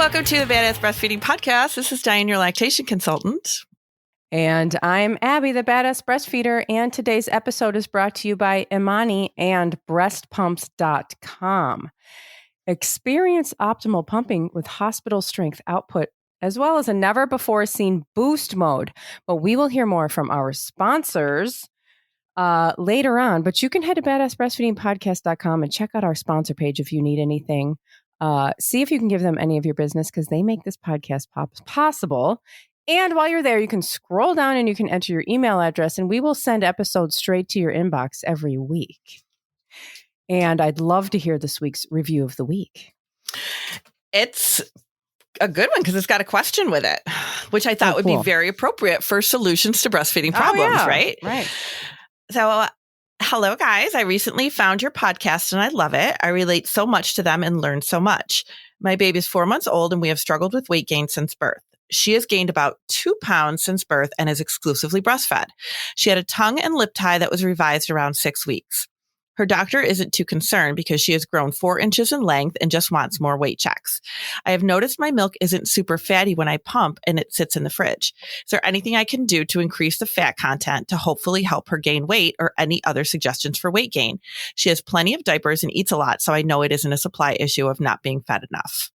Welcome to the Badass Breastfeeding Podcast. This is Dianne, your lactation consultant. And I'm Abby, the Badass Breastfeeder. And today's episode is brought to you by Imani and breastpumps.com. Experience optimal pumping with hospital strength output, as well as a never before seen boost mode. But we will hear more from our sponsors later on. But you can head to badassbreastfeedingpodcast.com and check out our sponsor page if you need anything. See if you can give them any of your business because they make this podcast possible. And while you're there, you can scroll down and you can enter your email address and we will send episodes straight to your inbox every week. And I'd love to hear this week's review of the week. It's a good one because it's got a question with it, which I thought would be very appropriate for solutions to breastfeeding problems, right? Right. So, hello, guys. I recently found your podcast and I love it. I relate so much to them and learn so much. My baby is 4 months old and we have struggled with weight gain since birth. She has gained about 2 pounds since birth and is exclusively breastfed. She had a tongue and lip tie that was revised around 6 weeks. Her doctor isn't too concerned because she has grown 4 inches in length and just wants more weight checks. I have noticed my milk isn't super fatty when I pump and it sits in the fridge. Is there anything I can do to increase the fat content to hopefully help her gain weight or any other suggestions for weight gain? She has plenty of diapers and eats a lot, so I know it isn't a supply issue of not being fed enough.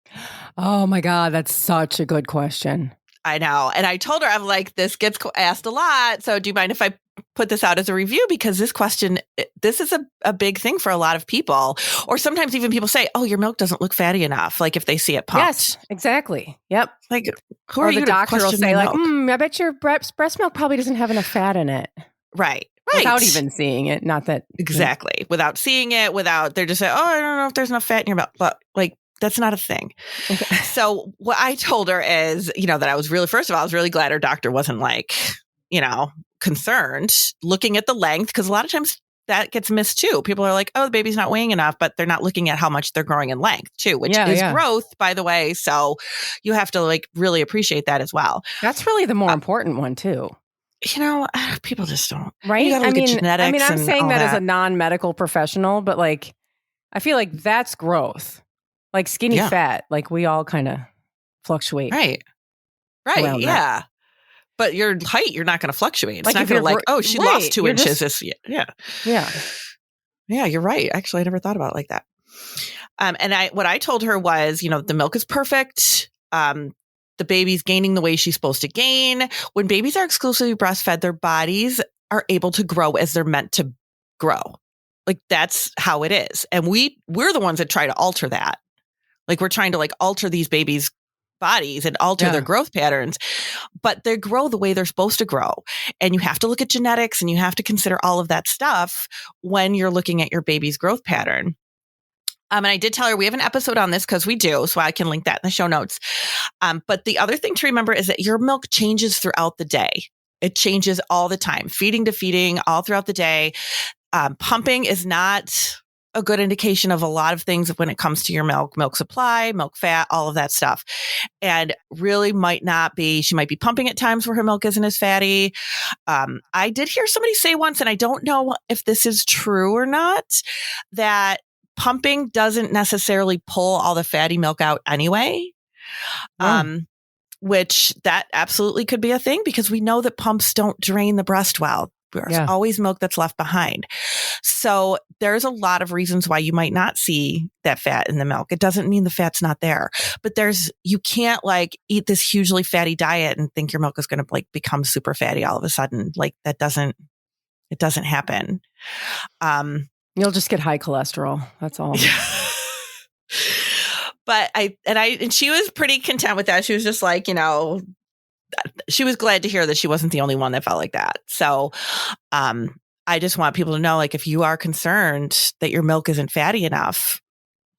Oh my God, that's such a good question. I know. And I told her, I'm like, this gets asked a lot. So do you mind if I put this out as a review? Because this question, this is a big thing for a lot of people. Or sometimes even people say, oh, your milk doesn't look fatty enough. Like if they see it pumped. Yes, exactly. Yep. Like who are you? The doctor will say like, I bet your breast milk probably doesn't have enough fat in it. Right. Without even seeing it. Not that. Exactly. Without seeing it, they're just saying, oh, I don't know if there's enough fat in your milk. But like, that's not a thing. Okay. So what I told her is, that I was really glad her doctor wasn't like, concerned looking at the length. Because a lot of times that gets missed too. People are like, oh, the baby's not weighing enough, but they're not looking at how much they're growing in length too, which is growth, by the way. So you have to like really appreciate that as well. That's really the more important one too. People just don't. Right? You gotta look at genetics. I'm saying that as a non-medical professional, but like, I feel like that's growth. Like skinny fat, like we all kind of fluctuate. Right. Yeah. That. But your height, you're not going to fluctuate. It's not going to like, oh, she lost 2 inches this year. Yeah. Yeah. Yeah, you're right. Actually, I never thought about it like that. And what I told her was, the milk is perfect. The baby's gaining the way she's supposed to gain. When babies are exclusively breastfed, their bodies are able to grow as they're meant to grow. Like that's how it is. And we're the ones that try to alter that. Like we're trying to like alter these babies' bodies and alter their growth patterns, but they grow the way they're supposed to grow. And you have to look at genetics and you have to consider all of that stuff when you're looking at your baby's growth pattern. And I did tell her we have an episode on this because we do, so I can link that in the show notes. But the other thing to remember is that your milk changes throughout the day. It changes all the time, feeding to feeding all throughout the day. Pumping is not a good indication of a lot of things when it comes to your milk supply, milk fat, all of that stuff. And really she might be pumping at times where her milk isn't as fatty. I did hear somebody say once, and I don't know if this is true or not, that pumping doesn't necessarily pull all the fatty milk out anyway. Which that absolutely could be a thing because we know that pumps don't drain the breast well. There's always milk that's left behind. So there's a lot of reasons why you might not see that fat in the milk. It doesn't mean the fat's not there, but you can't like eat this hugely fatty diet and think your milk is going to like become super fatty all of a sudden. Like it doesn't happen. You'll just get high cholesterol. That's all. But she was pretty content with that. She was just like, she was glad to hear that she wasn't the only one that felt like that. So, I just want people to know, like, if you are concerned that your milk isn't fatty enough,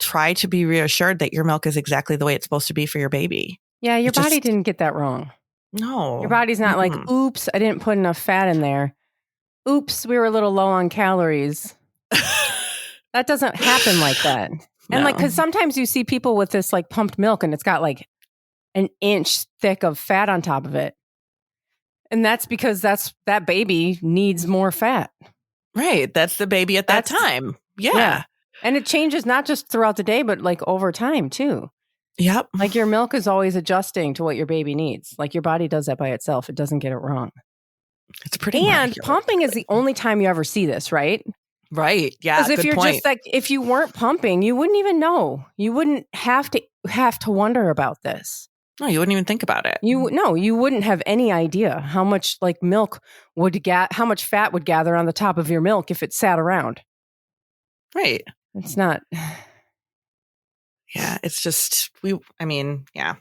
try to be reassured that your milk is exactly the way it's supposed to be for your baby. Yeah, your body didn't get that wrong. No. Your body's not like, oops, I didn't put enough fat in there. Oops, we were a little low on calories. That doesn't happen like that. No. And like, because sometimes you see people with this like pumped milk and it's got like an inch thick of fat on top of it. And that's because that baby needs more fat. Right. That's the baby at that time. Yeah. And it changes not just throughout the day, but like over time too. Yep. Like your milk is always adjusting to what your baby needs. Like your body does that by itself. It doesn't get it wrong. It's pretty And miraculous. pumping is the only time you ever see this, right? Right. Yeah. Because if good you're point. just like, if you weren't pumping, you wouldn't even know. You wouldn't have to wonder about this. No, you wouldn't even think about it. You wouldn't have any idea how much like milk how much fat would gather on the top of your milk if it sat around. Right. It's not. Yeah. It's just, yeah.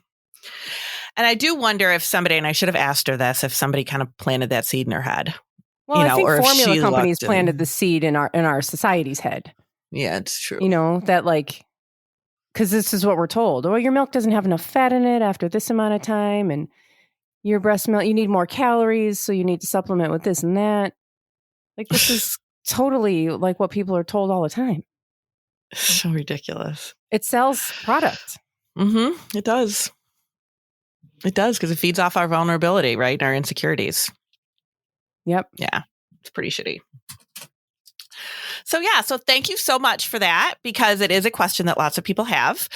And I do wonder if somebody, and I should have asked her this, if somebody kind of planted that seed in her head. Well, I think or if formula she companies looked planted the seed in our society's head. Yeah, it's true. That like, because this is what we're told. Oh, your milk doesn't have enough fat in it after this amount of time, and your breast milk, you need more calories, so you need to supplement with this and that. Like this is totally like what people are told all the time. So ridiculous. It sells product. Mm-hmm. It does. It does, because it feeds off our vulnerability, right? Our insecurities. Yep. Yeah. It's pretty shitty. So thank you so much for that, because it is a question that lots of people have.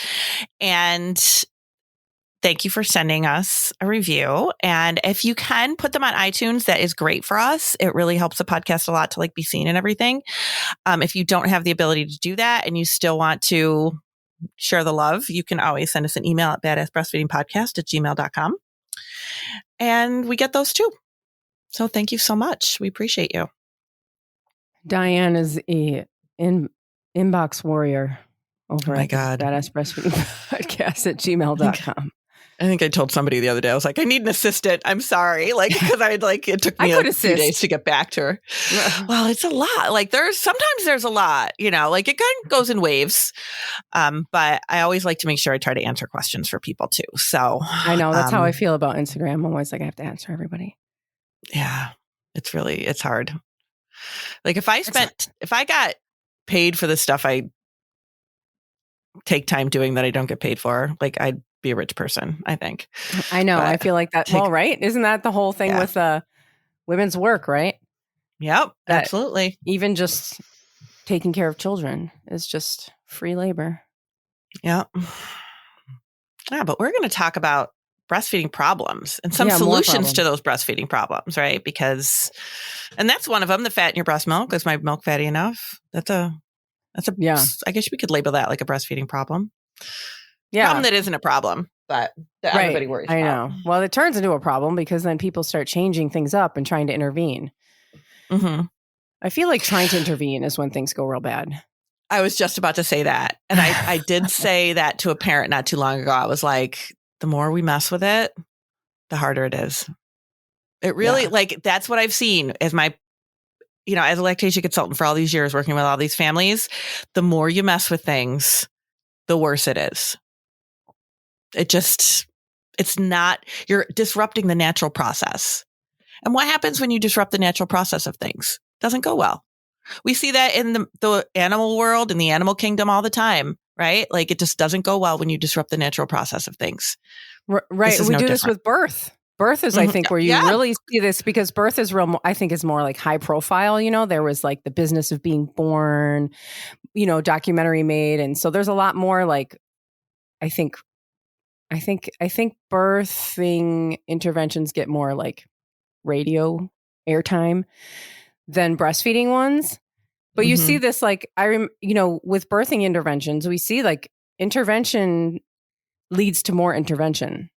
And thank you for sending us a review. And if you can put them on iTunes, that is great for us. It really helps the podcast a lot to like be seen and everything. If you don't have the ability to do that and you still want to share the love, you can always send us an email at badassbreastfeedingpodcast@gmail.com. And we get those too. So thank you so much. We appreciate you. Dianne is a inbox warrior over at badassbreastfeedingpodcast@gmail.com. I think I told somebody the other day, I was like, I need an assistant. I'm sorry. Like, because it took me a few days to get back to her. Well, it's a lot. Like sometimes there's a lot, like it kind of goes in waves. But I always like to make sure I try to answer questions for people too. So I know that's how I feel about Instagram. I'm always like, I have to answer everybody. Yeah, it's hard. Like if I got paid for the stuff I take time doing that I don't get paid for, like I'd be a rich person, I think. I know. But I feel like that. Well, right. Isn't that the whole thing with women's work, right? Yep, absolutely. Even just taking care of children is just free labor. Yeah. Yeah, but we're going to talk about breastfeeding problems and some solutions to those breastfeeding problems, right? And that's one of them, the fat in your breast milk. Is my milk fatty enough? That's a I guess we could label that like a breastfeeding problem. Yeah. Problem that isn't a problem, but that everybody worries about. I know. Well, it turns into a problem because then people start changing things up and trying to intervene. Mm-hmm. I feel like trying to intervene is when things go real bad. I was just about to say that. And I did say that to a parent not too long ago. I was like, the more we mess with it, the harder it is. It really, that's what I've seen as my, as a lactation consultant for all these years working with all these families. The more you mess with things, the worse it is. You're disrupting the natural process. And what happens when you disrupt the natural process of things? Doesn't go well. We see that in the animal world, in the animal kingdom all the time, right? Like it just doesn't go well when you disrupt the natural process of things. Right. We do this with birth. Birth is, I think, where you really see this because birth is I think is more like high profile. There was like the business of being born, documentary made. And so there's a lot more like, I think birthing interventions get more like radio airtime than breastfeeding ones. But you see this like, with birthing interventions, we see like intervention leads to more intervention.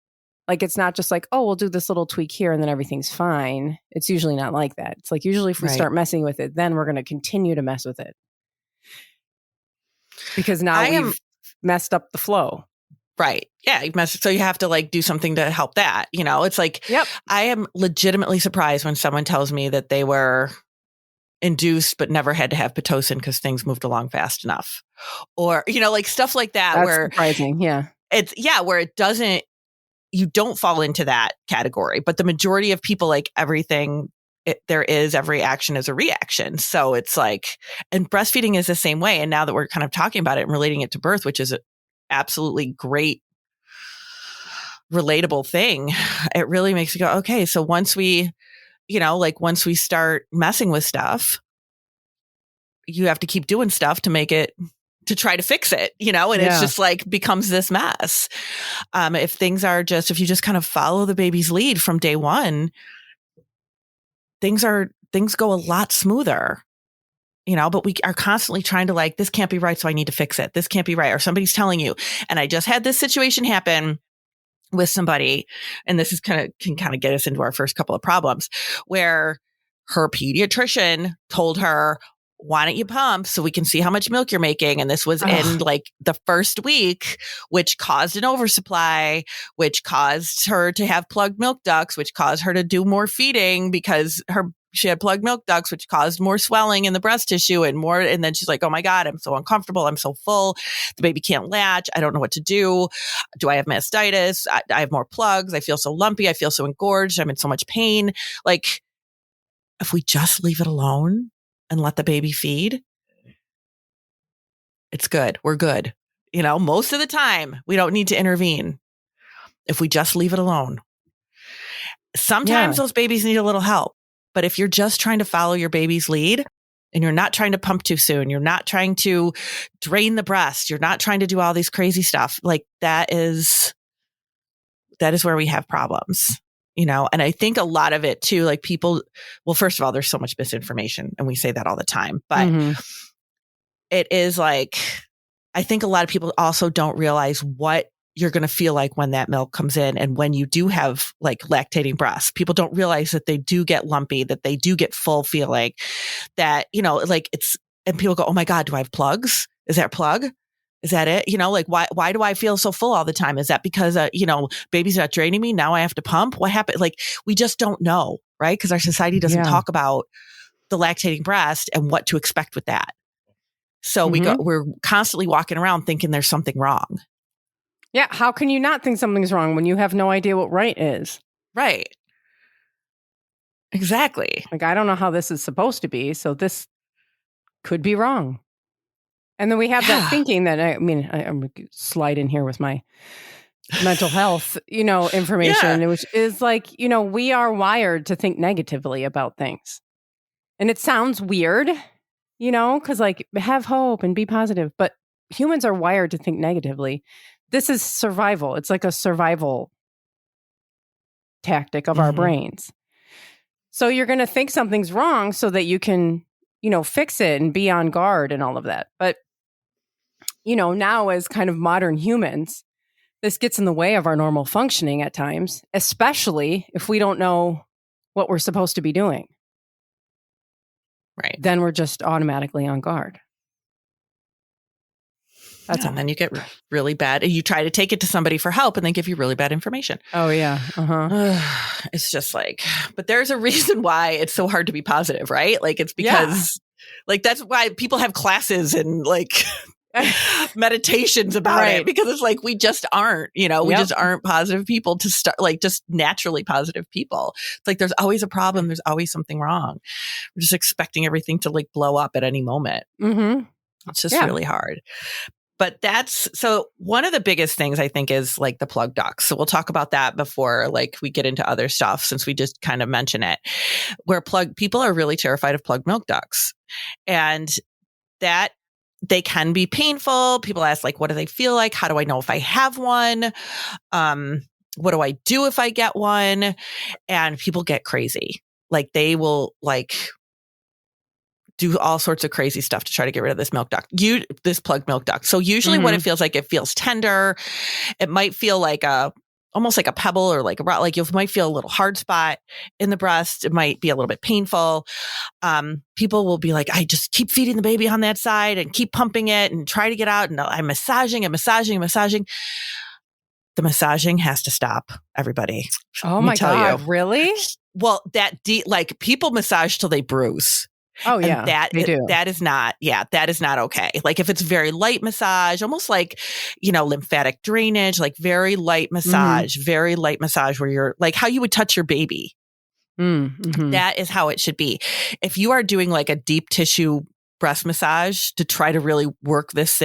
Like, it's not just like, oh, we'll do this little tweak here and then everything's fine. It's usually not like that. It's like, usually if we start messing with it, then we're going to continue to mess with it. Because now we've messed up the flow. Right. Yeah. So you have to like do something to help that. It's like, I am legitimately surprised when someone tells me that they were induced but never had to have Pitocin because things moved along fast enough. Or, like stuff like that. That's where surprising. Yeah. Where it doesn't, you don't fall into that category. But the majority of people, like everything, every action is a reaction. So it's like, and breastfeeding is the same way. And now that we're kind of talking about it and relating it to birth, which is an absolutely great, relatable thing, it really makes you go, okay, so once we start messing with stuff, you have to keep doing stuff to make it to try to fix it, and it's just like becomes this mess. If you just kind of follow the baby's lead from day one, things go a lot smoother. But we are constantly trying to like, this can't be right, so I need to fix it. This can't be right. Or somebody's telling you. And I just had this situation happen with somebody, and this can kind of get us into our first couple of problems, where her pediatrician told her, why don't you pump so we can see how much milk you're making? And this was in like the first week, which caused an oversupply, which caused her to have plugged milk ducts, which caused her to do more feeding because she had plugged milk ducts, which caused more swelling in the breast tissue and more. And then she's like, oh my God, I'm so uncomfortable. I'm so full. The baby can't latch. I don't know what to do. Do I have mastitis? I have more plugs. I feel so lumpy. I feel so engorged. I'm in so much pain. Like, if we just leave it alone and let the baby feed, it's good. We're good. Most of the time we don't need to intervene if we just leave it alone. Sometimes those babies need a little help. But if you're just trying to follow your baby's lead and you're not trying to pump too soon, you're not trying to drain the breast, you're not trying to do all these crazy stuff, like that is where we have problems, And I think a lot of it too, like people, well, first of all, there's so much misinformation and we say that all the time, but it is like, I think a lot of people also don't realize what you're going to feel like when that milk comes in. And when you do have like lactating breasts, people don't realize that they do get lumpy, that they do get full feeling, that, like and people go, oh my God, do I have plugs? Is that a plug? Is that it? Like why do I feel so full all the time? Is that because, baby's not draining me? Now I have to pump? What happened? Like, we just don't know, right? Because our society doesn't talk about the lactating breast and what to expect with that. So we're constantly walking around thinking there's something wrong. Yeah. How can you not think something's wrong when you have no idea what right is? Right. Exactly. Like, I don't know how this is supposed to be, so this could be wrong. And then we have that thinking that, I'm going to slide in here with my mental health, information, which is like, we are wired to think negatively about things. And it sounds weird, because like, have hope and be positive, but humans are wired to think negatively. This is survival. It's like a survival tactic of our brains. So you're going to think something's wrong so that you can, fix it and be on guard and all of that. But, now as kind of modern humans, this gets in the way of our normal functioning at times, especially if we don't know what we're supposed to be doing. Right. Then we're just automatically on guard. And then you get really bad. You try to take it to somebody for help and they give you really bad information. Oh, yeah. It's just like, but there's a reason why it's so hard to be positive, right? Like, it's because like, that's why people have classes and like meditations about it, because it's like, we just aren't, we just aren't positive people to start, like just naturally positive people. It's like, there's always a problem. There's always something wrong. We're just expecting everything to like blow up at any moment. It's just really hard. But so one of the biggest things I think is like the plug ducts. So we'll talk about that before like we get into other stuff, since we just kind of mention it, where people are really terrified of plugged milk ducts, and that they can be painful. People ask like, what do they feel like? How do I know if I have one? What do I do if I get one? And people get crazy. Like they will like do all sorts of crazy stuff to try to get rid of this milk duct, this plugged milk duct. So usually what it feels like, it feels tender. It might feel like almost like a pebble or like a rock. Like you might feel a little hard spot in the breast. It might be a little bit painful. People will be like, I just keep feeding the baby on that side and keep pumping it and try to get out. And I'm massaging. The massaging has to stop, everybody. Oh my God. Really? Well, like people massage till they bruise. Oh yeah, they do. That is not okay. Like if it's very light massage, almost like, lymphatic drainage, like very light massage where you're like how you would touch your baby. That is how it should be. If you are doing like a deep tissue breast massage to try to really work this,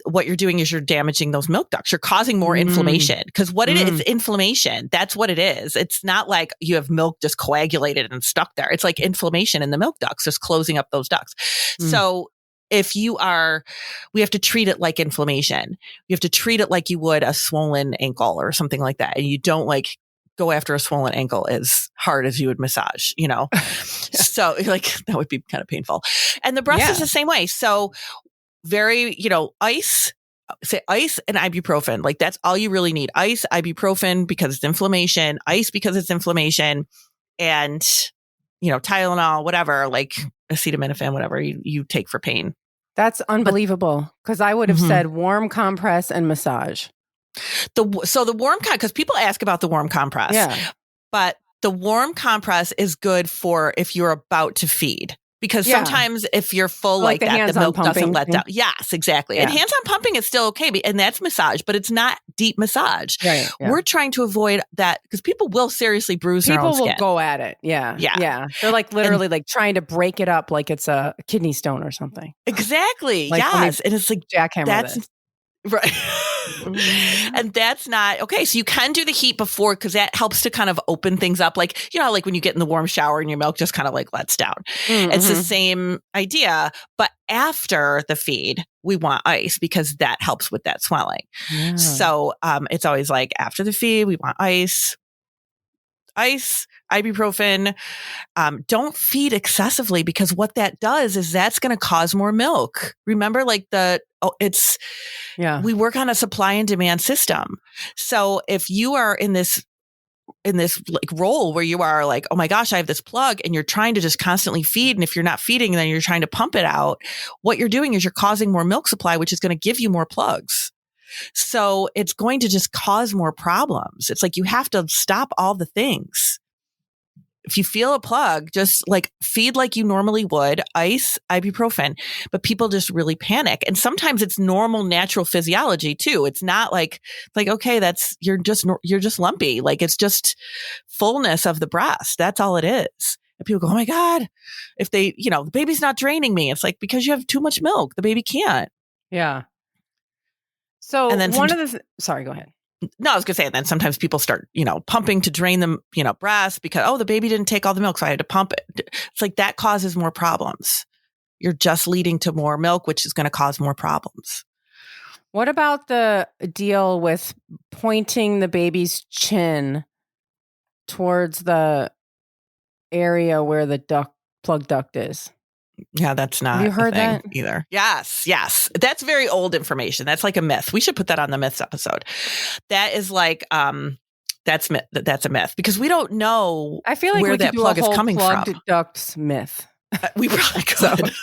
what you're doing is you're damaging those milk ducts. You're causing more inflammation, because what it is, inflammation. That's what it is. It's not like you have milk just coagulated and stuck there. It's like inflammation in the milk ducts, just closing up those ducts. So if we have to treat it like inflammation. You have to treat it like you would a swollen ankle or something like that. And you don't like go after a swollen ankle as hard as you would massage, So like that would be kind of painful. And the breast is the same way. So very, ice and ibuprofen. Like that's all you really need. Ice, ibuprofen because it's inflammation, ice because it's inflammation, and Tylenol, whatever, like acetaminophen, whatever you take for pain. That's unbelievable. Because I would have said warm compress and massage. The warm because people ask about the warm compress, but the warm compress is good for if you're about to feed. Because sometimes if you're full like that, the milk doesn't let down. Yes, exactly. Yeah. And hands-on pumping is still okay. And that's massage, but it's not deep massage. Right, yeah. We're trying to avoid that because people will seriously bruise their own skin. People will go at it. Yeah. They're like literally like trying to break it up like it's a kidney stone or something. Exactly. Like, yes. And it's like, jackhammer this. Right. And that's not okay. So you can do the heat before because that helps to kind of open things up. Like, like when you get in the warm shower and your milk just kind of like lets down. It's the same idea. But after the feed, we want ice because that helps with that swelling. Yeah. So it's always like after the feed, we want ice, ibuprofen. Don't feed excessively because what that does is that's going to cause more milk. Remember, like we work on a supply and demand system. So if you are in this like role where you are like, oh my gosh, I have this plug and you're trying to just constantly feed. And if you're not feeding, then you're trying to pump it out. What you're doing is you're causing more milk supply, which is going to give you more plugs. So it's going to just cause more problems. It's like you have to stop all the things. If you feel a plug, just like feed like you normally would, ice, ibuprofen, but people just really panic. And sometimes it's normal, natural physiology too. It's not like, okay, you're just lumpy. Like it's just fullness of the breast. That's all it is. And people go, oh my God, if the baby's not draining me. It's like, because you have too much milk, the baby can't. Yeah. So and then sorry, go ahead. No, I was going to say, and then sometimes people start, pumping to drain them, breast because, the baby didn't take all the milk, so I had to pump it. It's like that causes more problems. You're just leading to more milk, which is going to cause more problems. What about the deal with pointing the baby's chin towards the area where the plug duct is? Yeah, that's not. Have you heard that either? Yes. That's very old information. That's like a myth. We should put that on the myths episode. That is like, that's a myth because we don't know. I feel like where we that could do plug a whole is coming plugged from. Ducts myth. We probably could.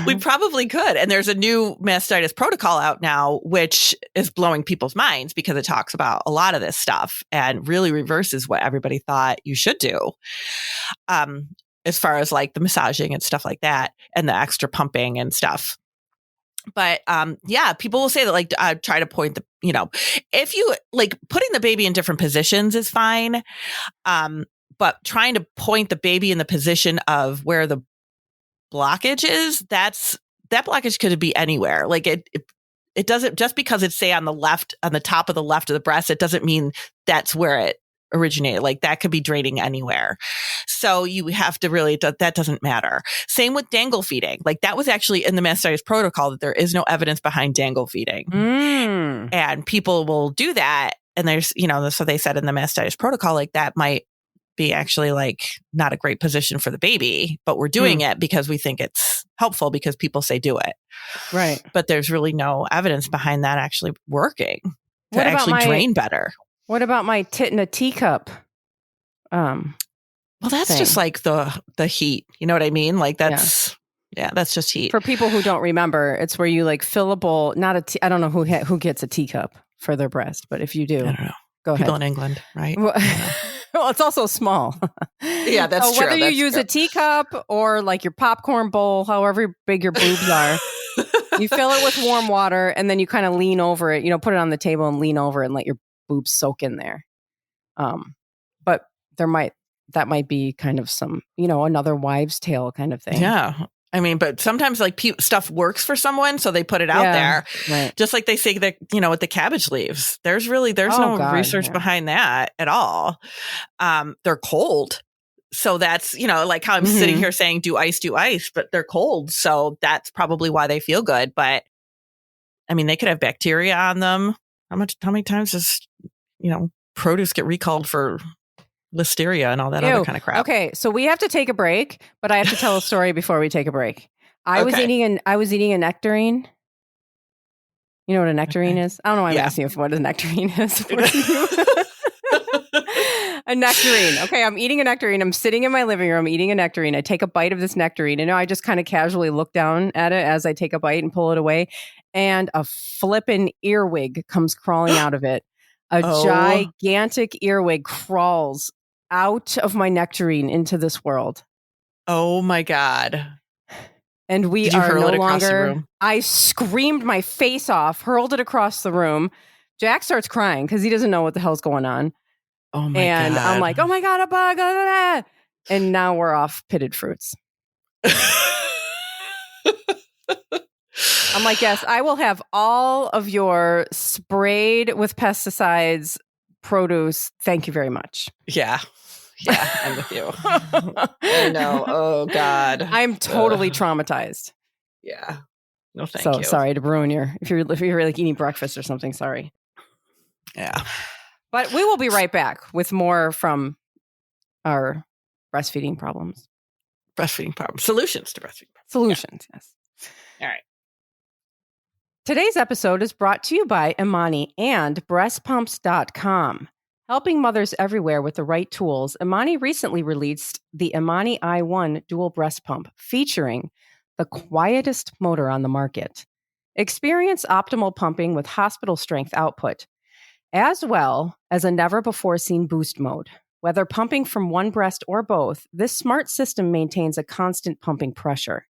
We probably could. And there's a new mastitis protocol out now, which is blowing people's minds because it talks about a lot of this stuff and really reverses what everybody thought you should do. As far as like the massaging and stuff like that and the extra pumping and stuff. But people will say that like try to point if you like putting the baby in different positions is fine. But trying to point the baby in the position of where the blockage is, that blockage could be anywhere. Like it doesn't, just because it's say on the top of the left of the breast, it doesn't mean that's where it originated. Like that could be draining anywhere. So you have to really, that doesn't matter. Same with dangle feeding. Like that was actually in the mastitis protocol that there is no evidence behind dangle feeding. And people will do that. And there's, so they said in the mastitis protocol, like that might be actually like not a great position for the baby, but we're doing it because we think it's helpful because people say do it. Right. But there's really no evidence behind that actually working to actually drain better. What about my tit in a teacup? Well, that's just like the heat. You know what I mean? Like that's just heat. For people who don't remember, it's where you like fill a bowl. I don't know who gets a teacup for their breast, but if you do, I don't know. Go ahead. People in England, right? Well, it's also small. Yeah, that's true. Whether you use a teacup or like your popcorn bowl, however big your boobs are, you fill it with warm water and then you kind of lean over it. Put it on the table and lean over it and let your boobs soak in there. But that might be kind of some, another wives' tale kind of thing. Yeah. I mean, but sometimes like stuff works for someone, so they put it out there. Right. Just like they say that, with the cabbage leaves, there's no research behind that at all. They're cold. So that's, like how I'm sitting here saying, do ice, but they're cold. So that's probably why they feel good. But I mean, they could have bacteria on them. How many times does, produce get recalled for listeria and all that other kind of crap? Okay. So we have to take a break, but I have to tell a story before we take a break. I was eating a nectarine. You know what a nectarine is? I don't know why I'm asking you what a nectarine is. A nectarine. Okay, I'm eating a nectarine. I'm sitting in my living room eating a nectarine. I take a bite of this nectarine. And I just kind of casually look down at it as I take a bite and pull it away. And a flippin' earwig comes crawling out of it. A gigantic earwig crawls out of my nectarine into this world. Oh my God. And we are no longer. I screamed my face off, hurled it across the room. Jack starts crying because he doesn't know what the hell's going on. Oh my God. And I'm like, oh my God, a bug. And now we're off pitted fruits. I'm like, yes, I will have all of your sprayed with pesticides produce. Thank you very much. Yeah. Yeah, I'm with you. I know. Oh God. I'm totally traumatized. Yeah. No, thank you. So sorry to ruin if you're like eating breakfast or something. Sorry. Yeah. But we will be right back with more from our breastfeeding problems. Solutions to breastfeeding problems. Solutions, yes. All right. Today's episode is brought to you by Imani and breastpumps.com. Helping mothers everywhere with the right tools, Imani recently released the Imani i1 dual breast pump, featuring the quietest motor on the market. Experience optimal pumping with hospital strength output, as well as a never-before-seen boost mode. Whether pumping from one breast or both, this smart system maintains a constant pumping pressure.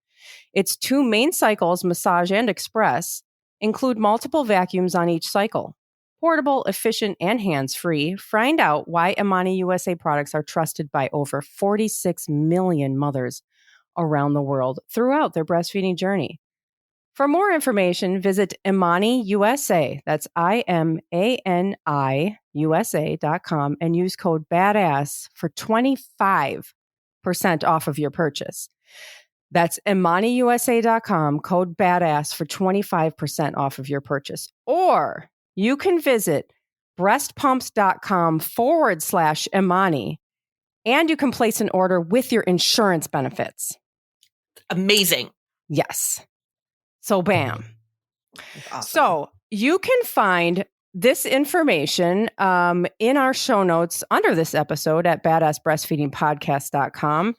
Its 2 main cycles, massage and express, include multiple vacuums on each cycle. Portable, efficient, and hands-free. Find out why Imani USA products are trusted by over 46 million mothers around the world throughout their breastfeeding journey. For more information, visit Imani USA, that's IMANI USA.com, and use code BADASS for 25% off of your purchase. That's ImaniUSA.com, code BADASS for 25% off of your purchase. Or you can visit breastpumps.com/Imani, and you can place an order with your insurance benefits. Amazing. Yes. So bam. Awesome. So you can find this information in our show notes under this episode at badassbreastfeedingpodcast.com.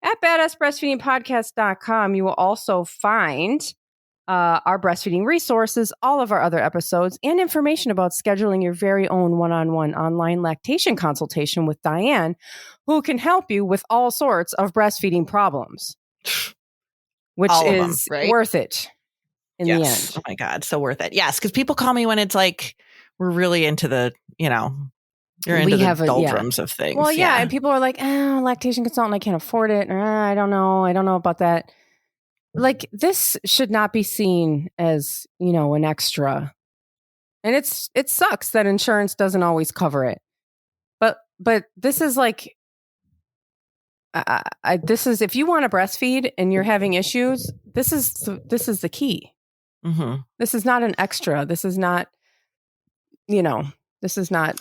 At badassbreastfeedingpodcast.com, you will also find our breastfeeding resources, all of our other episodes, and information about scheduling your very own one-on-one online lactation consultation with Dianne, who can help you with all sorts of breastfeeding problems, which is worth it in the end. Oh my God, so worth it. Yes, because people call me when it's like we're really into the, you're into the doldrums of things. Well, yeah, and people are like, lactation consultant, I can't afford it. Or, I don't know about that. Like, this should not be seen as, an extra. And it sucks that insurance doesn't always cover it. But this is like, this is, if you want to breastfeed and you're having issues, this is the key. Mm-hmm. This is not an extra. This is not, this is not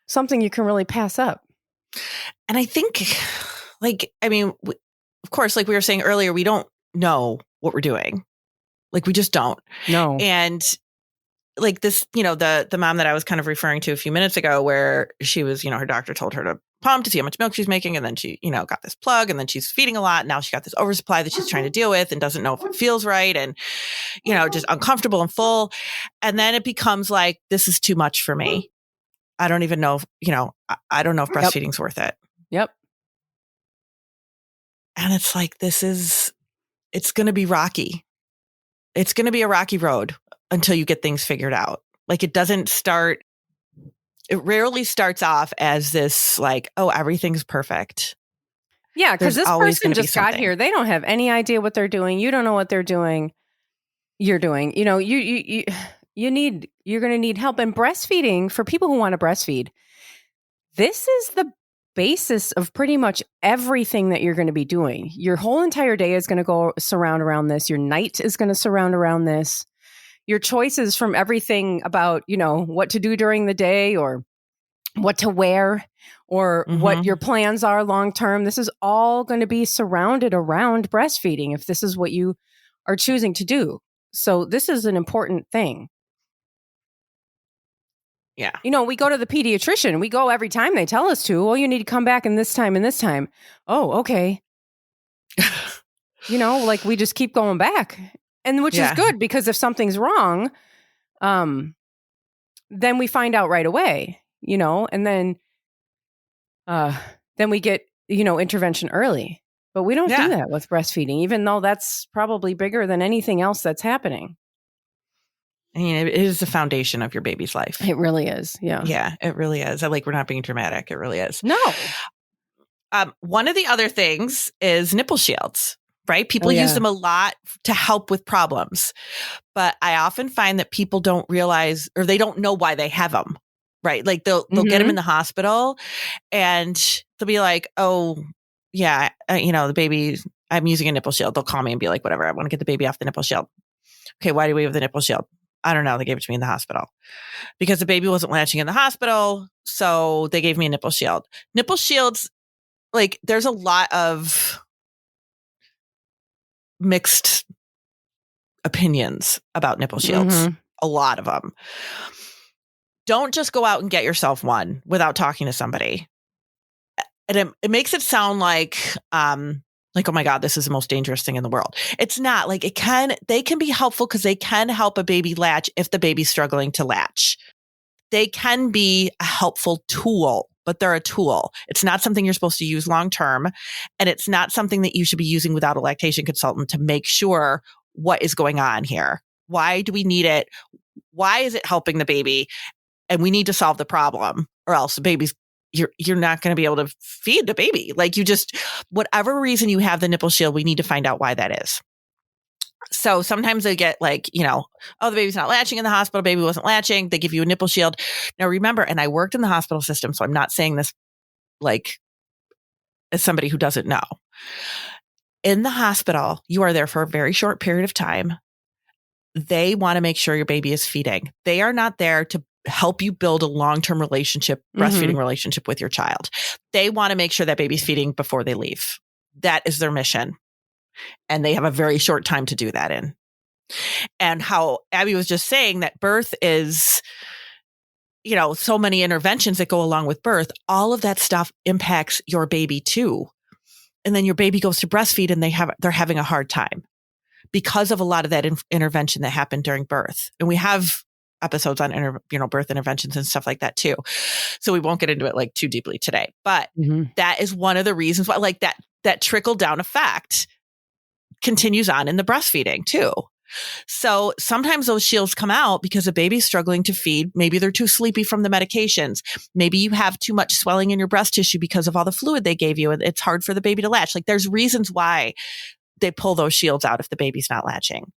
something you can really pass up. And I think, of course, like we were saying earlier, we don't know what we're doing. Like, we just don't. No. And like this, the mom that I was kind of referring to a few minutes ago, where she was, her doctor told her to pump to see how much milk she's making. And then she, got this plug, and then she's feeding a lot. Now she got this oversupply that she's trying to deal with and doesn't know if it feels right, and, just uncomfortable and full. And then it becomes like, this is too much for me. I don't even know if, I don't know if breastfeeding's worth it. Yep. And it's like, it's going to be rocky. It's going to be a rocky road until you get things figured out. Like, it rarely starts off as this, like, oh, everything's perfect. Yeah, because this person just got here. They don't have any idea what they're doing. You don't know what they're doing. You're doing, you're going to need help. And breastfeeding, for people who want to breastfeed, this is the basis of pretty much everything that you're going to be doing. Your whole entire day is going to go surround around this. Your night is going to surround around this. Your choices from everything about, what to do during the day or what to wear or what your plans are long term. This is all going to be surrounded around breastfeeding if this is what you are choosing to do. So this is an important thing. Yeah. We go to the pediatrician. We go every time they tell us to. Well, you need to come back in this time and this time. Oh, okay. We just keep going back. And which is good because if something's wrong, then we find out right away, and then we get, intervention early. But we don't do that with breastfeeding, even though that's probably bigger than anything else that's happening. I mean, it is the foundation of your baby's life. It really is. Yeah. Yeah, it really is. We're not being dramatic. It really is. No. One of the other things is nipple shields, right? People use them a lot to help with problems. But I often find that people don't realize or they don't know why they have them, right? Like they'll get them in the hospital and they'll be like, oh, yeah, the baby, I'm using a nipple shield. They'll call me and be like, whatever, I want to get the baby off the nipple shield. Okay, why do we have the nipple shield? I don't know. They gave it to me in the hospital because the baby wasn't latching in the hospital. So they gave me a nipple shield. Nipple shields, there's a lot of mixed opinions about nipple shields. A lot of them. Don't just go out and get yourself one without talking to somebody. And it makes it sound like, oh my God, this is the most dangerous thing in the world. It's not. They can be helpful because they can help a baby latch if the baby's struggling to latch. They can be a helpful tool, but they're a tool. It's not something you're supposed to use long term. And it's not something that you should be using without a lactation consultant to make sure what is going on here. Why do we need it? Why is it helping the baby? And we need to solve the problem or else the baby's you're not going to be able to feed the baby. Whatever reason you have the nipple shield, we need to find out why that is. So sometimes they get the baby's not latching in the hospital. Baby wasn't latching. They give you a nipple shield. Now remember, and I worked in the hospital system, so I'm not saying this as somebody who doesn't know. In the hospital, you are there for a very short period of time. They want to make sure your baby is feeding. They are not there to help you build a long-term breastfeeding relationship with your child. They want to make sure that baby's feeding before they leave. That is their mission. And they have a very short time to do that in. And how Abby was just saying that birth is, so many interventions that go along with birth, all of that stuff impacts your baby too. And then your baby goes to breastfeed and they're having a hard time because of a lot of that intervention that happened during birth. And we have episodes on birth interventions and stuff like that too. So we won't get into it too deeply today, but that is one of the reasons why that trickle down effect continues on in the breastfeeding too. So sometimes those shields come out because the baby's struggling to feed. Maybe they're too sleepy from the medications. Maybe you have too much swelling in your breast tissue because of all the fluid they gave you. And it's hard for the baby to latch. There's reasons why they pull those shields out if the baby's not latching.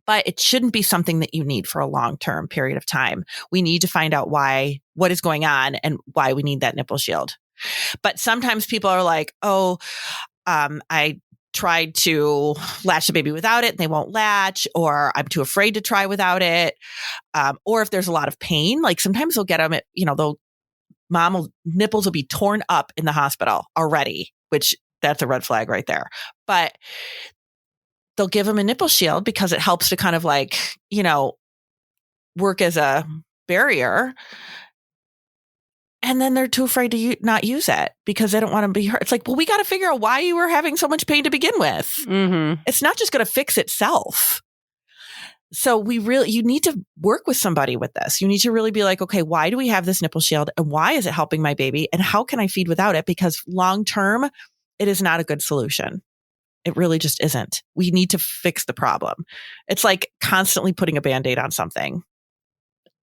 But it shouldn't be something that you need for a long-term period of time. We need to find out what is going on and why we need that nipple shield. But sometimes people are like, I tried to latch the baby without it and they won't latch, or I'm too afraid to try without it. Or if there's a lot of pain, sometimes they'll get them at, nipples will be torn up in the hospital already, which that's a red flag right there. But they'll give them a nipple shield because it helps to kind of work as a barrier. And then they're too afraid to not use it because they don't want to be hurt. It's we got to figure out why you were having so much pain to begin with. It's not just going to fix itself. So you need to work with somebody with this. You need to really be okay, why do we have this nipple shield and why is it helping my baby? And how can I feed without it? Because long-term, it is not a good solution. It really just isn't. We need to fix the problem. It's like constantly putting a Band-Aid on something.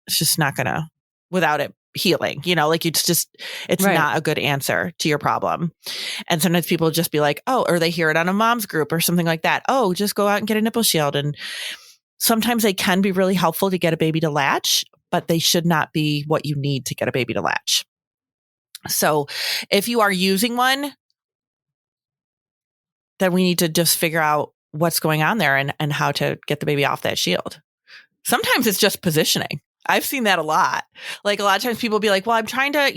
It's just not going to, without it healing, it's right. Not a good answer to your problem. And sometimes people just be like, or they hear it on a mom's group or something like that. Oh, just go out and get a nipple shield. And sometimes they can be really helpful to get a baby to latch, but they should not be what you need to get a baby to latch. So if you are using one, then we need to just figure out what's going on there and how to get the baby off that shield. Sometimes it's just positioning. I've seen that a lot. Like a lot of times people will be like, well, I'm trying to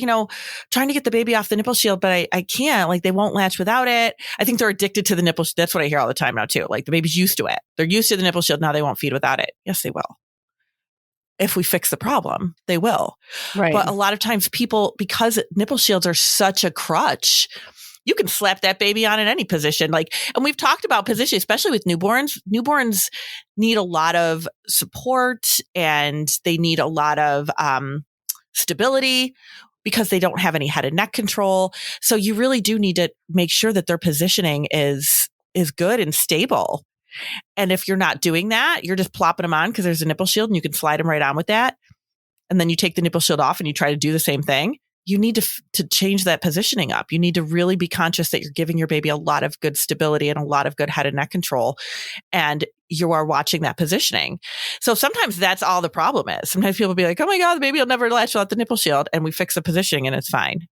get the baby off the nipple shield, but I can't. Like they won't latch without it. I think they're addicted to the nipple. That's what I hear all the time now too. Like the baby's used to it. They're used to the nipple shield. Now they won't feed without it. Yes, they will. If we fix the problem, they will. Right. But a lot of times people, because nipple shields are such a crutch, you can slap that baby on in any position. Like, and we've talked about position, especially with newborns. Newborns need a lot of support and they need a lot of stability because they don't have any head and neck control. So you really do need to make sure that their positioning is good and stable. And if you're not doing that, you're just plopping them on because there's a nipple shield and you can slide them right on with that. And then you take the nipple shield off and you try to do the same thing. You need to change that positioning up. You need to really be conscious that you're giving your baby a lot of good stability and a lot of good head and neck control. And you are watching that positioning. So sometimes that's all the problem is. Sometimes people will be like, oh my God, the baby will never latch without the nipple shield. And we fix the positioning and it's fine.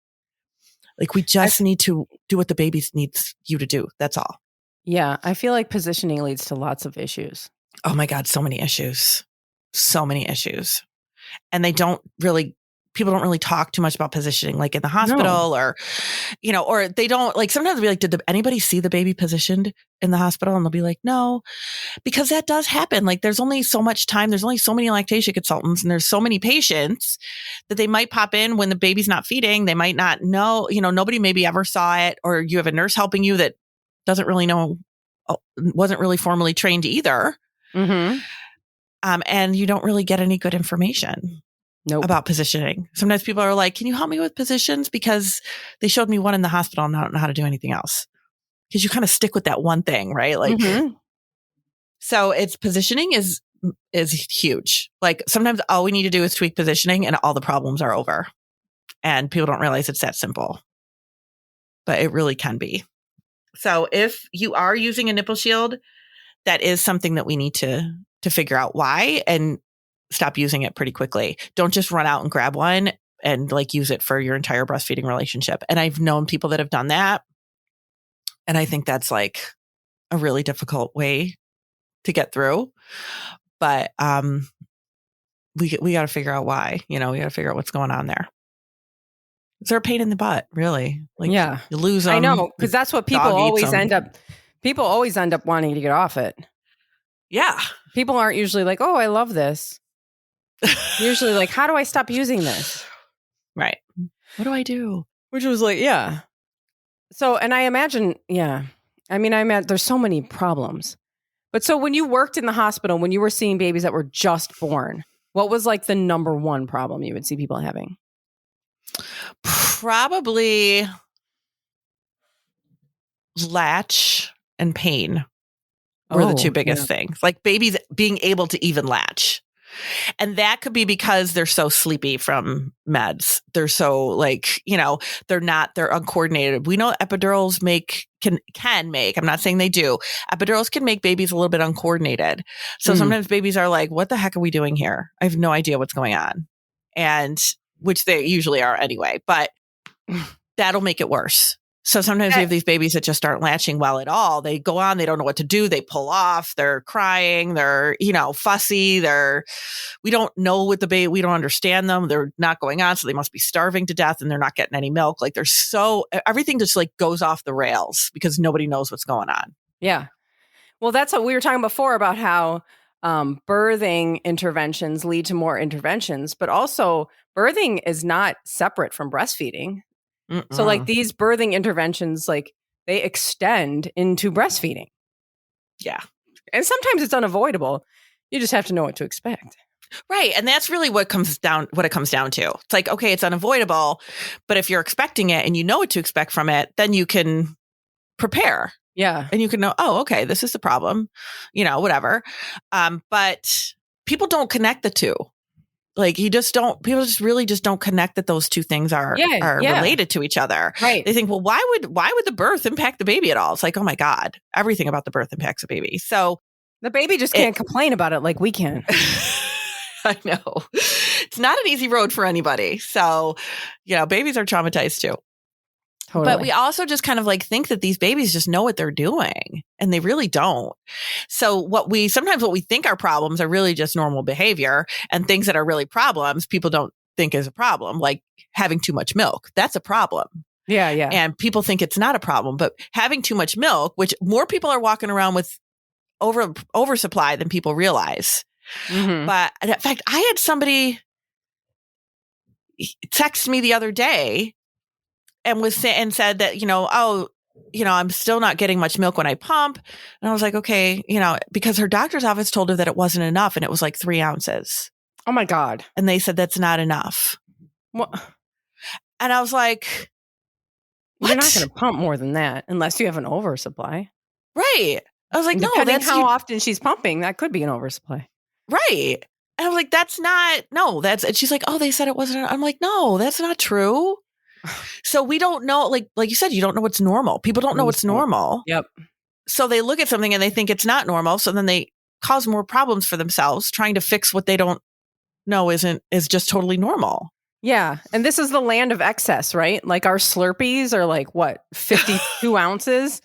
Like we just need to do what the baby needs you to do. That's all. Yeah. I feel like positioning leads to lots of issues. Oh my God, so many issues. So many issues. And people don't really talk too much about positioning, like in the hospital or they don't like, sometimes they'll be like, did anybody see the baby positioned in the hospital? And they'll be like, no, because that does happen. Like there's only so much time. There's only so many lactation consultants and there's so many patients that they might pop in when the baby's not feeding. They might not know, nobody maybe ever saw it, or you have a nurse helping you that doesn't really know, wasn't really formally trained either. Mm-hmm. And you don't really get any good information. Nope. About positioning. Sometimes people are like, can you help me with positions? Because they showed me one in the hospital and I don't know how to do anything else. Because you kind of stick with that one thing, right? Like, So it's positioning is huge. Like sometimes all we need to do is tweak positioning and all the problems are over. And people don't realize it's that simple. But it really can be. So if you are using a nipple shield, that is something that we need to figure out why and stop using it pretty quickly. Don't just run out and grab one and like use it for your entire breastfeeding relationship. And I've known people that have done that. And I think that's like a really difficult way to get through. But we got to figure out why, we got to figure out what's going on there. Is there a pain in the butt, really? Like, yeah, you lose them. I know, because that's what people always end up wanting to get off it. Yeah. People aren't usually like, oh, I love this. Usually like, how do I stop using this? Right. What do I do? Which was like, yeah. So, and I imagine, yeah. I mean, there's so many problems. But so when you worked in the hospital, when you were seeing babies that were just born, what was like the number one problem you would see people having? Probably latch and pain were the two biggest things. Like babies being able to even latch. And that could be because they're so sleepy from meds. They're so like, they're uncoordinated. We know epidurals can make, I'm not saying they do. Epidurals can make babies a little bit uncoordinated. So sometimes babies are like, what the heck are we doing here? I have no idea what's going on. And which they usually are anyway, but that'll make it worse. So sometimes we have these babies that just aren't latching well at all. They go on, they don't know what to do. They pull off, they're crying, they're, fussy. We don't know what the baby, we don't understand them. They're not going on. So they must be starving to death and they're not getting any milk. Like everything just like goes off the rails because nobody knows what's going on. Yeah. Well, that's what we were talking before about how birthing interventions lead to more interventions, but also birthing is not separate from breastfeeding. So like these birthing interventions, like they extend into breastfeeding. Yeah. And sometimes it's unavoidable. You just have to know what to expect. Right. And that's really what it comes down to. It's like, okay, it's unavoidable, but if you're expecting it and you know what to expect from it, then you can prepare. Yeah. And you can know, oh, okay, this is the problem, whatever. But people don't connect the two. Like people just really don't connect that those two things are related to each other. Right. They think, well, why would the birth impact the baby at all? It's like, oh my God, everything about the birth impacts the baby. So the baby just can't complain about it like we can. I know. it's not an easy road for anybody. So, babies are traumatized too. Totally. But we also just kind of like think that these babies just know what they're doing, and they really don't. So sometimes what we think are problems are really just normal behavior, and things that are really problems, people don't think is a problem, like having too much milk. That's a problem. Yeah. And people think it's not a problem, but having too much milk, which more people are walking around with oversupply than people realize. Mm-hmm. But in fact, I had somebody text me the other day and said that, I'm still not getting much milk when I pump. And I was like, okay, because her doctor's office told her that it wasn't enough, and it was like 3 ounces. Oh my God. And they said that's not enough. What? And I was like, what? You're not going to pump more than that unless you have an oversupply. Right. I was like, and no, depending how often she's pumping, that could be an oversupply. Right. And I was like, and she's like, oh, they said it wasn't. I'm like, no, that's not true. So we don't know, like you said, you don't know what's normal. People don't know what's normal. Yep. So they look at something and they think it's not normal. So then they cause more problems for themselves, trying to fix what they don't know is just totally normal. Yeah. And this is the land of excess, right? Like our Slurpees are like, what, 52 ounces?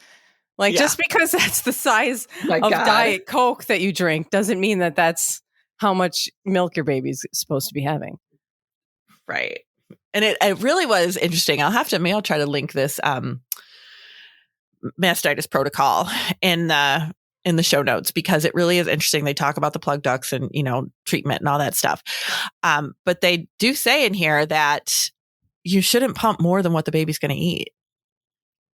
Like just because that's the size of Diet Coke that you drink doesn't mean that that's how much milk your baby's supposed to be having. Right. And it really was interesting. I'll try to link this mastitis protocol in the show notes, because it really is interesting. They talk about the plug ducts and, treatment and all that stuff. But they do say in here that you shouldn't pump more than what the baby's going to eat.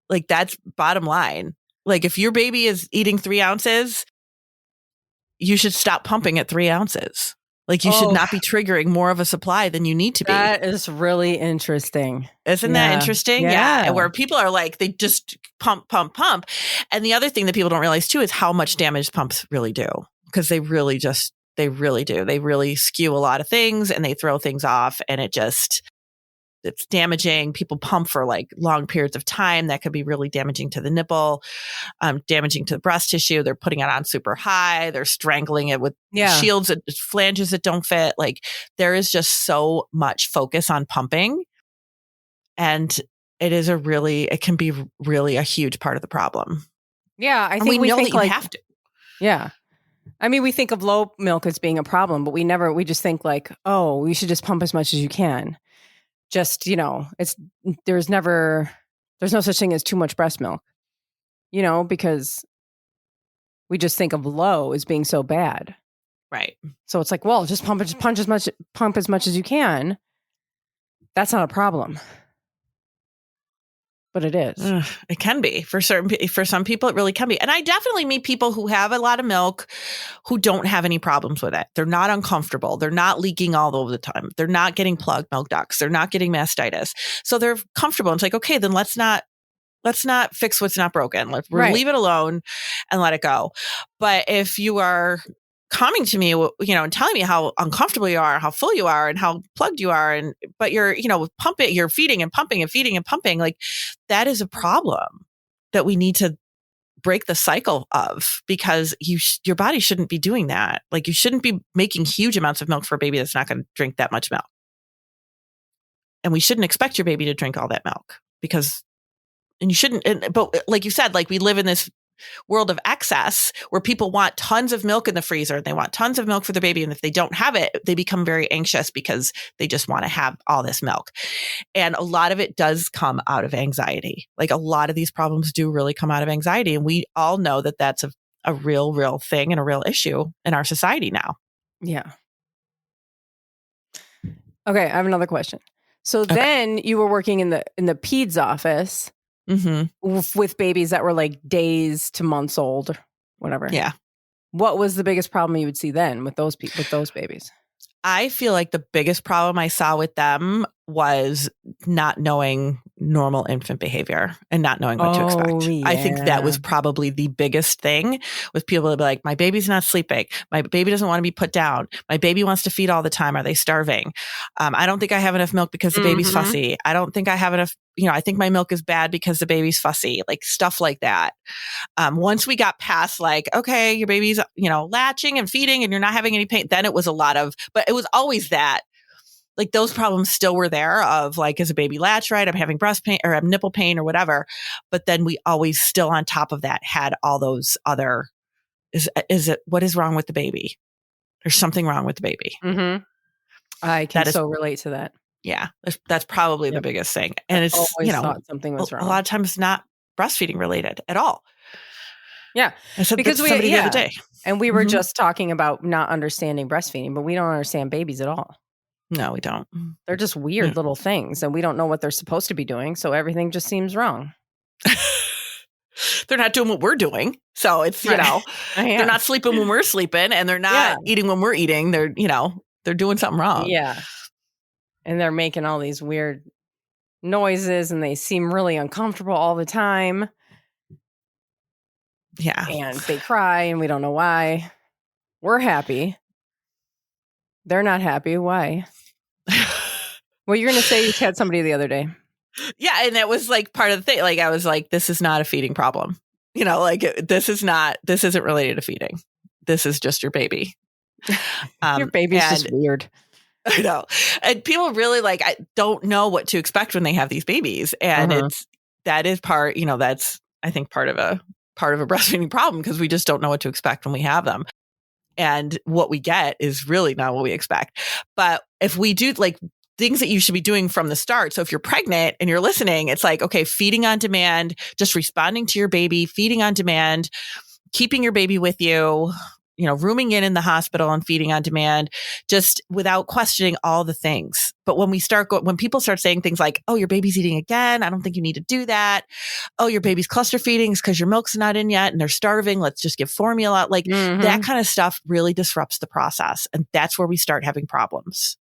Like that's bottom line. Like if your baby is eating 3 ounces, you should stop pumping at 3 ounces. Like you should not be triggering more of a supply than you need to be. That is really interesting. Isn't that interesting? Yeah. And where people are like, they just pump. And the other thing that people don't realize too is how much damage pumps really do. Because they really do. They really skew a lot of things and they throw things off, and it's damaging. People pump for like long periods of time. That could be really damaging to the nipple, damaging to the breast tissue. They're putting it on super high. They're strangling it with shields and flanges that don't fit. Like there is just so much focus on pumping, and it can be really a huge part of the problem. Yeah. I think we know think that you have to. Yeah. I mean, we think of low milk as being a problem, but we just think like, oh, we should just pump as much as you can. Just, there's no such thing as too much breast milk, because we just think of low as being so bad. Right. So it's like, well, just pump as much as you can. That's not a problem. But it is. It can be for some people. It really can be. And I definitely meet people who have a lot of milk who don't have any problems with it. They're not uncomfortable. They're not leaking all over the time. They're not getting plugged milk ducts. They're not getting mastitis. So they're comfortable. It's like, okay, then let's not fix what's not broken. Let's leave it alone and let it go. But if you are coming to me, and telling me how uncomfortable you are, how full you are, and how plugged you are, but you're, pumping, you're feeding and pumping and feeding and pumping, like that is a problem that we need to break the cycle of, because your body shouldn't be doing that. Like you shouldn't be making huge amounts of milk for a baby that's not going to drink that much milk. And we shouldn't expect your baby to drink all that milk and you shouldn't, but like you said, like we live in this world of excess where people want tons of milk in the freezer and they want tons of milk for the baby. And if they don't have it, they become very anxious because they just want to have all this milk. And a lot of it does come out of anxiety. Like a lot of these problems do really come out of anxiety. And we all know that that's a real thing and a real issue in our society now. Yeah. Okay. I have another question. So then you were working in the peds office. Mm-hmm. With babies that were like days to months old, whatever. Yeah. What was the biggest problem you would see then with those babies? I feel like the biggest problem I saw with them was not knowing normal infant behavior and not knowing what to expect. Yeah. I think that was probably the biggest thing with people that be like, my baby's not sleeping. My baby doesn't want to be put down. My baby wants to feed all the time. Are they starving? I don't think I have enough milk because the baby's fussy. I don't think I have enough, I think my milk is bad because the baby's fussy, like stuff like that. Once we got past like, okay, your baby's, latching and feeding and you're not having any pain, then it was a lot of, but it was always that. like those problems still were there of like, is a baby latch right? I'm having breast pain or I'm nipple pain or whatever. But then we always still on top of that had all those other, what is wrong with the baby? There's something wrong with the baby. Mm-hmm. I can so relate to that. Yeah. That's probably the biggest thing. And it's, always thought something was wrong. A lot of times not breastfeeding related at all. Yeah. I said because somebody the other day. And we were just talking about not understanding breastfeeding, but we don't understand babies at all. No, we don't. They're just weird little things and we don't know what they're supposed to be doing. So everything just seems wrong. They're not doing what we're doing. So it's, they're not sleeping when we're sleeping and they're not eating when we're eating. They're, they're doing something wrong. Yeah. And they're making all these weird noises and they seem really uncomfortable all the time. Yeah. And they cry and we don't know why. We're happy. They're not happy. Why? Well, you're going to say you had somebody the other day. Yeah. And that was like part of the thing. Like I was like, this is not a feeding problem. This isn't related to feeding. This is just your baby. Your baby's just weird. I know. And people really I don't know what to expect when they have these babies. And that is part, that's I think part of a breastfeeding problem because we just don't know what to expect when we have them. And what we get is really not what we expect. But if we do things that you should be doing from the start. So if you're pregnant and you're listening, it's like, okay, feeding on demand, just responding to your baby, feeding on demand, keeping your baby with you, rooming in the hospital and feeding on demand, just without questioning all the things. But when when people start saying things like, oh, your baby's eating again, I don't think you need to do that. Oh, your baby's cluster feeding because your milk's not in yet and they're starving. Let's just give formula. That kind of stuff really disrupts the process. And that's where we start having problems.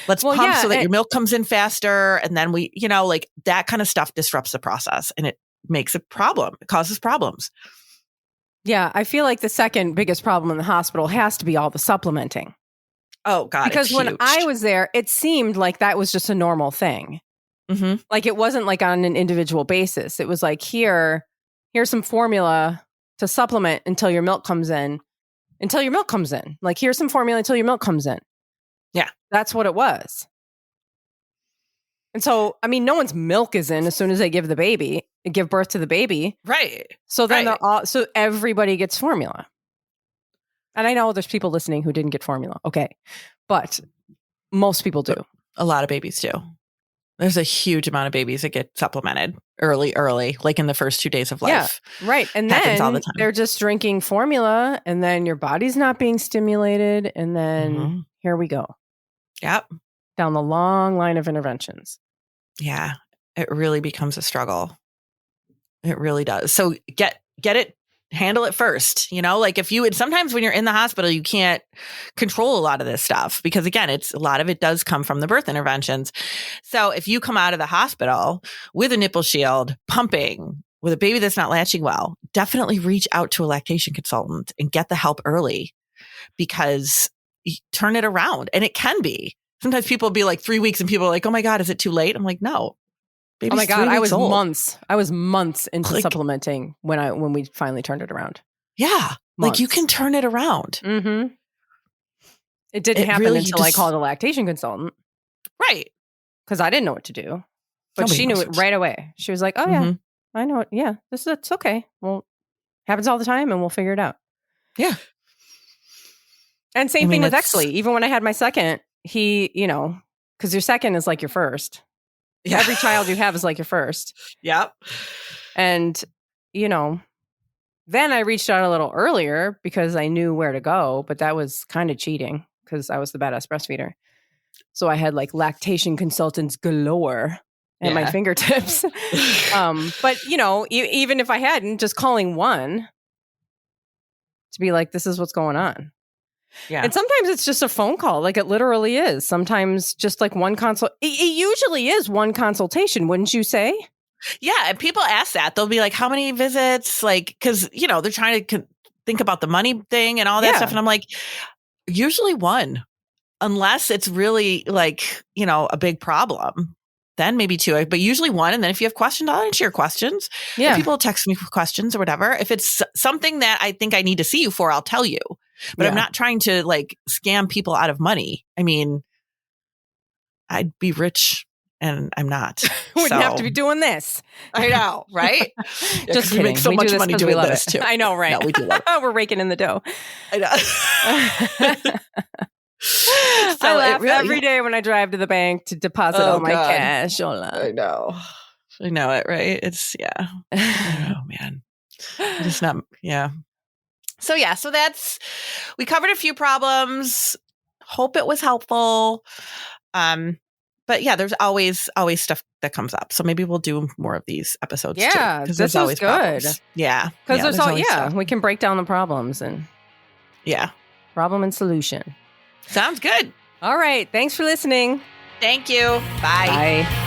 Let's pump so that your milk comes in faster. And then we, that kind of stuff disrupts the process and it makes a problem. It causes problems. Yeah, I feel like the second biggest problem in the hospital has to be all the supplementing. Oh, God. Because when I was there, it seemed like that was just a normal thing. Mm-hmm. Like it wasn't like on an individual basis. It was like, here's some formula to supplement until your milk comes in. Like, here's some formula until your milk comes in. Yeah. That's what it was. And so, I mean, no one's milk is in as soon as they give birth to the baby. Right. So then so everybody gets formula. And I know there's people listening who didn't get formula. Okay. But most people do. A lot of babies do. There's a huge amount of babies that get supplemented early, like in the first 2 days of life. Yeah, right. And then all the time. They're just drinking formula and then your body's not being stimulated. And then here we go. Yep. Down the long line of interventions. Yeah. It really becomes a struggle. It really does. So get it, handle it first. Sometimes when you're in the hospital, you can't control a lot of this stuff because again, a lot of it does come from the birth interventions. So if you come out of the hospital with a nipple shield, pumping, with a baby that's not latching well, definitely reach out to a lactation consultant and get the help early because you turn it around. And it can be. Sometimes people will be like 3 weeks and people are like, oh my God, is it too late? I'm like, no. Baby's oh my God, I was old. months into supplementing when we finally turned it around. Yeah. Months. You can turn it around. Mm-hmm. It didn't happen really until I called a lactation consultant. Right. Because I didn't know what to do. But she knew it right away. She was like, oh yeah, I know it. Yeah, it's okay. Well, happens all the time and we'll figure it out. Yeah. And same thing with Exley. Even when I had my second, he, because your second is like your first. Yeah. Every child you have is like your first. Yep. And, then I reached out a little earlier because I knew where to go, but that was kind of cheating because I was the badass breastfeeder. So I had lactation consultants galore at my fingertips. But, even if I hadn't, just calling one to be like, this is what's going on. Yeah. And sometimes it's just a phone call. Like it literally is. Sometimes just one consult. It usually is one consultation, wouldn't you say? Yeah. And people ask that. They'll be like, how many visits? Because, they're trying to think about the money thing and all that stuff. And I'm like, usually one, unless it's really a big problem. Then maybe two, but usually one. And then if you have questions, I'll answer your questions. Yeah. If people text me for questions or whatever. If it's something that I think I need to see you for, I'll tell you. But I'm not trying to scam people out of money. I mean, I'd be rich and I'm not. Wouldn't have to be doing this. I know, right? Just kidding. We make so much money doing this too. I know, right? No, we do love it. We're raking in the dough. I know. I laugh every day when I drive to the bank to deposit all my cash. I know. I know it, right? It's, yeah. Oh, man. It's not, yeah. So we covered a few problems. Hope it was helpful. But yeah, there's always stuff that comes up. So maybe we'll do more of these episodes too. Because this is good. Problems. Yeah. Because we can break down the problems and problem and solution. Sounds good. All right. Thanks for listening. Thank you. Bye. Bye.